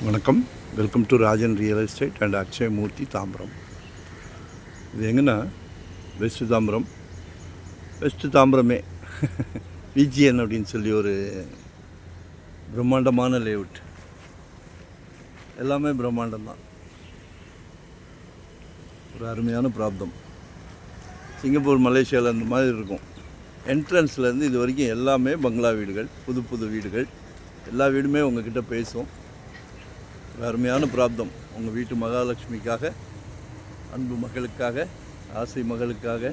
வணக்கம். Welcome to Rajan real estate and Akshay Murthy Tambaram. இது எங்கன்னா வெஸ்ட்டு தாம்பரமே விஜிஎன் அப்படின்னு சொல்லி ஒரு பிரம்மாண்டமான லேஅவுட். எல்லாமே பிரம்மாண்டம்தான். ஒரு அருமையான பிராப்தம். சிங்கப்பூர், மலேசியாவில் அந்த மாதிரி இருக்கும். என்ட்ரன்ஸ்லேருந்து இது வரைக்கும் எல்லாமே பங்களா வீடுகள், புது வீடுகள். எல்லா வீடுமே உங்ககிட்ட பேசும். அருமையான பிராப்தம். உங்கள் வீட்டு மகாலட்சுமிக்காக, அன்பு மகளுக்காக, ஆசை மகளுக்காக,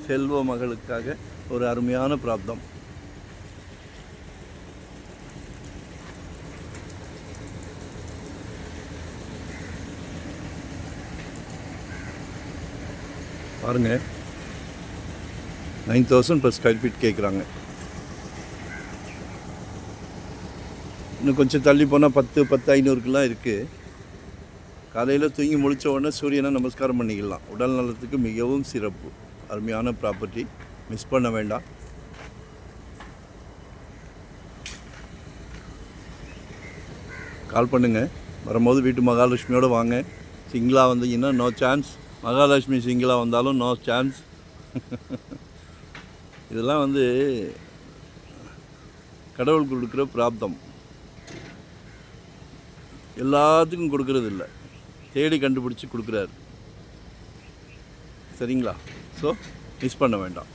செல்வ மகளுக்காக ஒரு அருமையான பிராப்தம். பாருங்கள், 9,000 per square feet கேட்குறாங்க. இன்னும் கொஞ்சம் தள்ளி போனால் 10,500 இருக்குது. காலையில் தூங்கி முழித்த உடனே சூரியனை நமஸ்காரம் பண்ணிக்கலாம். உடல் நலத்துக்கு மிகவும் சிறப்பு. அருமையான ப்ராப்பர்ட்டி, மிஸ் பண்ண வேண்டாம். கால் பண்ணுங்கள். வரும்போது வீட்டு மகாலட்சுமியோடு வாங்க. சிங்கிளாக வந்தீங்கன்னா நோ சான்ஸ். மகாலட்சுமி சிங்கிளாக வந்தாலும் நோ சான்ஸ். இதெல்லாம் கடவுள் கொடுக்குற பிராப்தம். எல்லாத்துக்கும் கொடுக்கறது இல்லை, தேடி கண்டுபிடிச்சி கொடுக்குறாரு. சரிங்களா? ஸோ மிஸ் பண்ண வேண்டாம்.